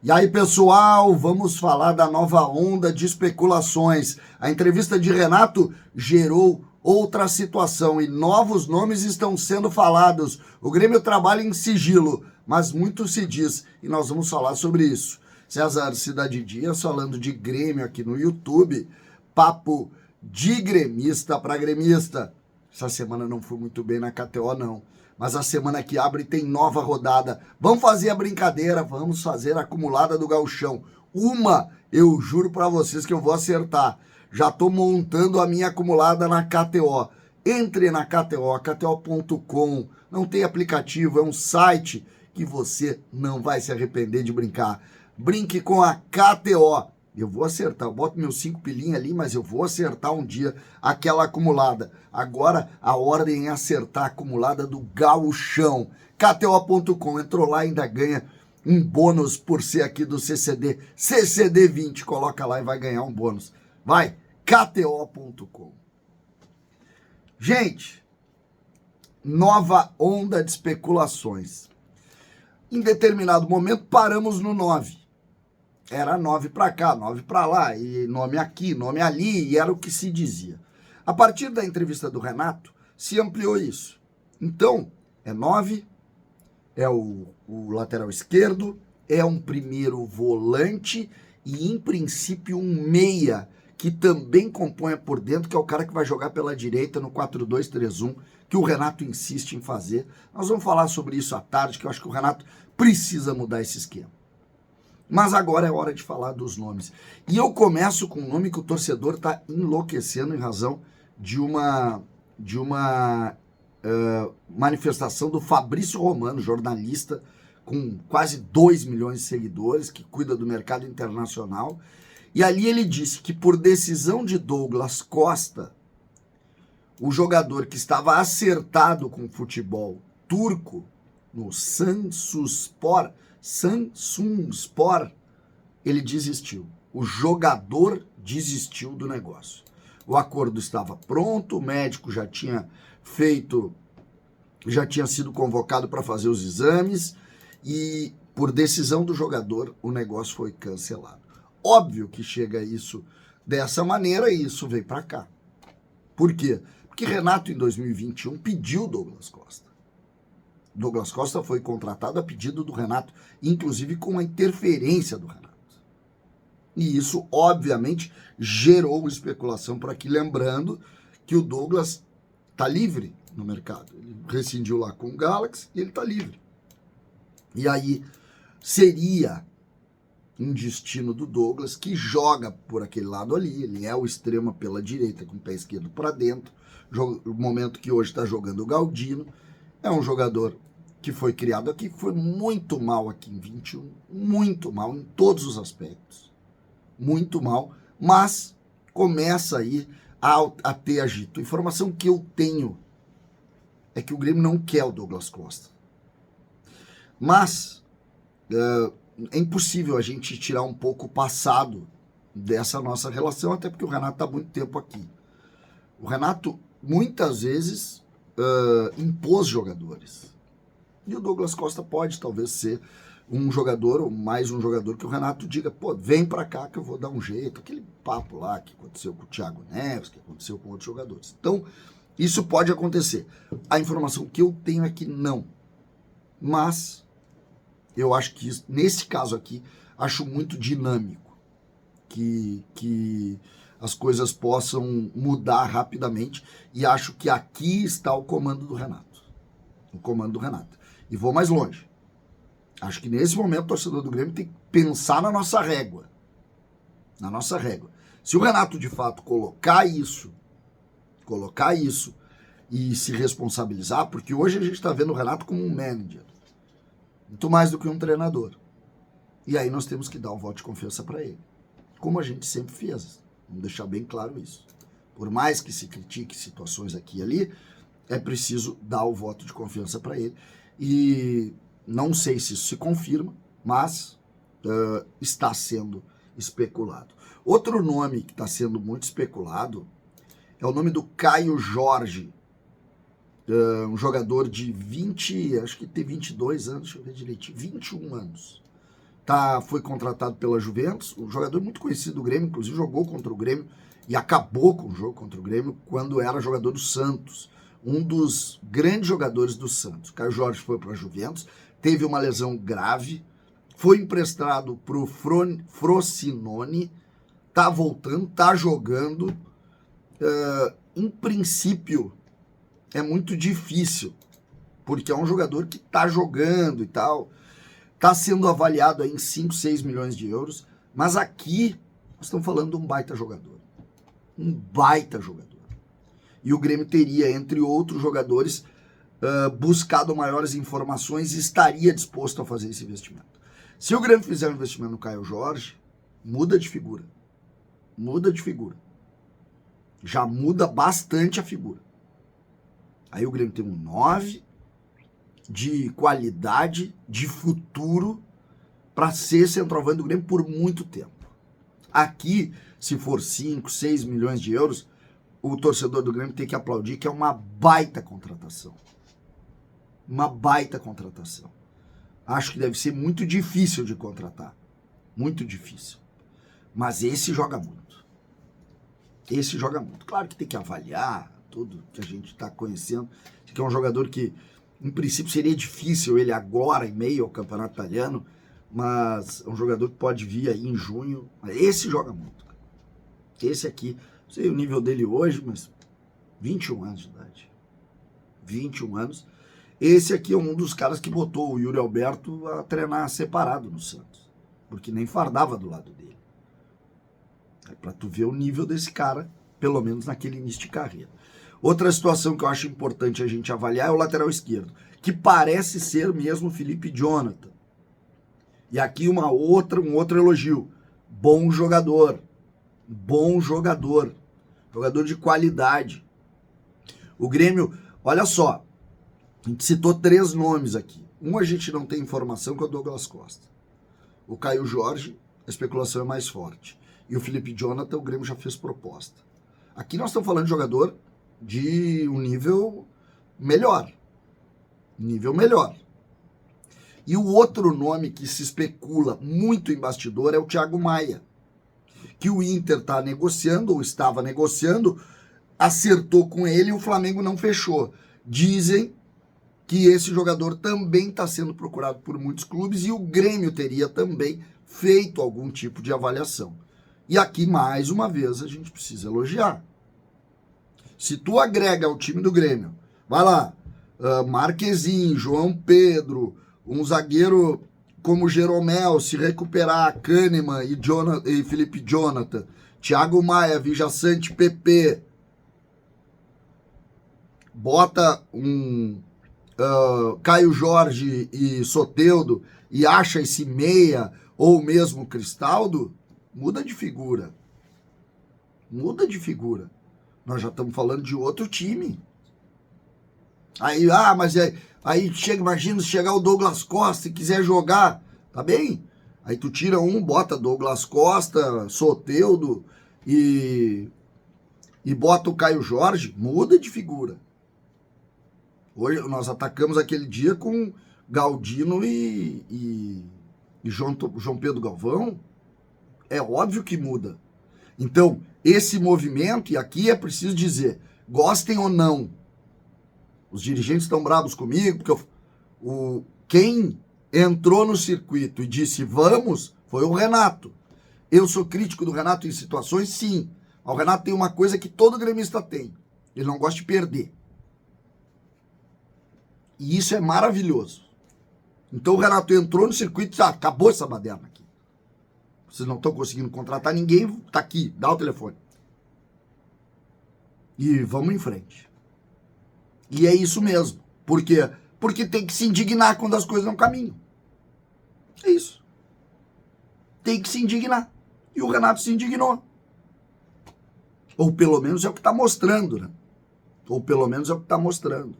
E aí, pessoal, vamos falar da nova onda de especulações. A entrevista de Renato gerou outra situação e novos nomes estão sendo falados. O Grêmio trabalha em sigilo, mas muito se diz e nós vamos falar sobre isso. César Cidade Dias falando de Grêmio aqui no YouTube. Papo de gremista para gremista. Essa semana não fui muito bem na KTO, não. Mas a semana que abre tem nova rodada. Vamos fazer a brincadeira, vamos fazer a acumulada do Gauchão. Uma, eu juro para vocês que eu vou acertar. Já estou montando a minha acumulada na KTO. Entre na KTO, kto.com. Não tem aplicativo, é um site que você não vai se arrepender de brincar. Brinque com a KTO. Eu vou acertar, eu boto meus 5 pilinhas ali, mas eu vou acertar um dia aquela acumulada. Agora a ordem é acertar a acumulada do Gauchão. KTO.com, entrou lá e ainda ganha um bônus por ser aqui do CCD. CCD20, coloca lá e vai ganhar um bônus. Vai, KTO.com. Gente, nova onda de especulações. Em determinado momento paramos no 9. Era 9 para cá, 9 para lá, e nome aqui, nome ali, e era o que se dizia. A partir da entrevista do Renato, se ampliou isso. Então, é 9, é o lateral esquerdo, é um primeiro volante e, em princípio, um meia, que também compõe por dentro, que é o cara que vai jogar pela direita no 4-2-3-1, que o Renato insiste em fazer. Nós vamos falar sobre isso à tarde, que eu acho que o Renato precisa mudar esse esquema. Mas agora é hora de falar dos nomes. E eu começo com um nome que o torcedor está enlouquecendo em razão de uma manifestação do Fabrício Romano, jornalista com quase 2 milhões de seguidores, que cuida do mercado internacional. E ali ele disse que por decisão de Douglas Costa, o jogador que estava acertado com o futebol turco no Samsunspor, ele desistiu. O jogador desistiu do negócio. O acordo estava pronto, o médico já tinha sido convocado para fazer os exames e, por decisão do jogador, o negócio foi cancelado. Óbvio que chega isso dessa maneira e isso veio para cá. Por quê? Porque Renato, em 2021, pediu Douglas Costa. Douglas Costa foi contratado a pedido do Renato, inclusive com a interferência do Renato. E isso, obviamente, gerou especulação por aqui, lembrando que o Douglas está livre no mercado. Ele rescindiu lá com o Galaxy e ele está livre. E aí seria um destino do Douglas, que joga por aquele lado ali, ele é o extremo pela direita, com o pé esquerdo para dentro, o momento que hoje está jogando o Galdino. É um jogador que foi criado aqui, foi muito mal aqui em 21, muito mal em todos os aspectos, muito mal, mas começa aí a ter agito. A informação que eu tenho é que o Grêmio não quer o Douglas Costa. Mas é impossível a gente tirar um pouco o passado dessa nossa relação, até porque o Renato está há muito tempo aqui. O Renato, muitas vezes, impôs jogadores. E o Douglas Costa pode talvez ser um jogador, ou mais um jogador, que o Renato diga, pô, vem pra cá que eu vou dar um jeito. Aquele papo lá que aconteceu com o Thiago Neves, que aconteceu com outros jogadores. Então, isso pode acontecer. A informação que eu tenho é que não. Mas eu acho que isso, nesse caso aqui, acho muito dinâmico que as coisas possam mudar rapidamente, e acho que aqui está o comando do Renato. O comando do Renato. E vou mais longe. Acho que nesse momento o torcedor do Grêmio tem que pensar na nossa régua. Na nossa régua. Se o Renato, de fato, colocar isso e se responsabilizar, porque hoje a gente está vendo o Renato como um manager. Muito mais do que um treinador. E aí nós temos que dar um voto de confiança para ele. Como a gente sempre fez. Vamos deixar bem claro isso. Por mais que se critique situações aqui e ali, é preciso dar o voto de confiança para ele. E não sei se isso se confirma, mas está sendo especulado. Outro nome que está sendo muito especulado é o nome do Caio Jorge, um jogador de 20, acho que tem 22 anos, deixa eu ver direitinho, 21 anos. foi contratado pela Juventus, um jogador muito conhecido do Grêmio, inclusive jogou contra o Grêmio e acabou com o jogo contra o Grêmio quando era jogador do Santos, um dos grandes jogadores do Santos. Caio Jorge foi para a Juventus, teve uma lesão grave, foi emprestado para o Frosinone, tá voltando, tá jogando. Em princípio, é muito difícil, porque é um jogador que tá jogando e tal, tá sendo avaliado aí em 5, 6 milhões de euros, mas aqui nós estamos falando de um baita jogador. Um baita jogador. E o Grêmio teria, entre outros jogadores, buscado maiores informações e estaria disposto a fazer esse investimento. Se o Grêmio fizer um investimento no Caio Jorge, muda de figura. Muda de figura. Já muda bastante a figura. Aí o Grêmio tem um 9 de qualidade, de futuro, para ser centroavante do Grêmio por muito tempo. Aqui, se for 5, 6 milhões de euros, o torcedor do Grêmio tem que aplaudir, que é uma baita contratação. Uma baita contratação. Acho que deve ser muito difícil de contratar. Muito difícil. Mas esse joga muito. Esse joga muito. Claro que tem que avaliar tudo que a gente está conhecendo. Que é um jogador que, em princípio, seria difícil ele agora, em meio ao campeonato italiano, mas é um jogador que pode vir aí em junho. Esse joga muito. Esse aqui, não sei o nível dele hoje, mas 21 anos de idade. 21 anos. Esse aqui é um dos caras que botou o Yuri Alberto a treinar separado no Santos. Porque nem fardava do lado dele. É pra tu ver o nível desse cara, pelo menos naquele início de carreira. Outra situação que eu acho importante a gente avaliar é o lateral esquerdo, que parece ser mesmo o Felipe Jonathan. E aqui um outro elogio. Bom jogador. Bom jogador. Jogador de qualidade. O Grêmio, olha só, a gente citou 3 nomes aqui. Um a gente não tem informação, que é o Douglas Costa. O Caio Jorge, a especulação é mais forte. E o Felipe Jonathan, o Grêmio já fez proposta. Aqui nós estamos falando de jogador de um nível melhor. Nível melhor. E o outro nome que se especula muito em bastidor é o Thiago Maia, que o Inter está negociando, ou estava negociando, acertou com ele e o Flamengo não fechou. Dizem que esse jogador também está sendo procurado por muitos clubes e o Grêmio teria também feito algum tipo de avaliação. E aqui, mais uma vez, a gente precisa elogiar. Se tu agrega ao time do Grêmio, vai lá, Marquezinho, João Pedro, um zagueiro como Jeromel, se recuperar, Kahneman e Felipe Jonathan, Thiago Maia, Vijaçante, PP, bota um Caio Jorge e Soteldo e acha esse meia ou mesmo Cristaldo, muda de figura. Muda de figura. Nós já estamos falando de outro time. Aí, mas aí chega, imagina se chegar o Douglas Costa e quiser jogar, tá bem? Aí tu tira um, bota Douglas Costa, Soteldo e bota o Caio Jorge, muda de figura. Hoje nós atacamos aquele dia com Galdino e João Pedro Galvão. É óbvio que muda. Então, esse movimento, e aqui é preciso dizer, gostem ou não, os dirigentes estão bravos comigo, porque quem entrou no circuito e disse vamos, foi o Renato. Eu sou crítico do Renato em situações, sim. Mas o Renato tem uma coisa que todo gremista tem. Ele não gosta de perder. E isso é maravilhoso. Então o Renato entrou no circuito e disse, acabou essa baderna aqui. Vocês não estão conseguindo contratar ninguém, tá aqui, dá o telefone. E vamos em frente. E é isso mesmo. Por quê? Porque tem que se indignar quando as coisas não caminham. É isso. Tem que se indignar. E o Renato se indignou. Ou pelo menos é o que está mostrando, né? Ou pelo menos é o que está mostrando.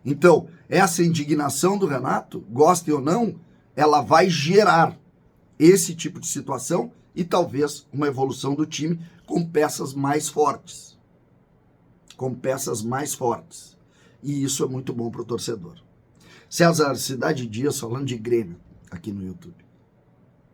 Então, essa indignação do Renato, gostem ou não, ela vai gerar esse tipo de situação e talvez uma evolução do time com peças mais fortes. Com peças mais fortes. E isso é muito bom para o torcedor. César Cidade Dias falando de Grêmio aqui no YouTube.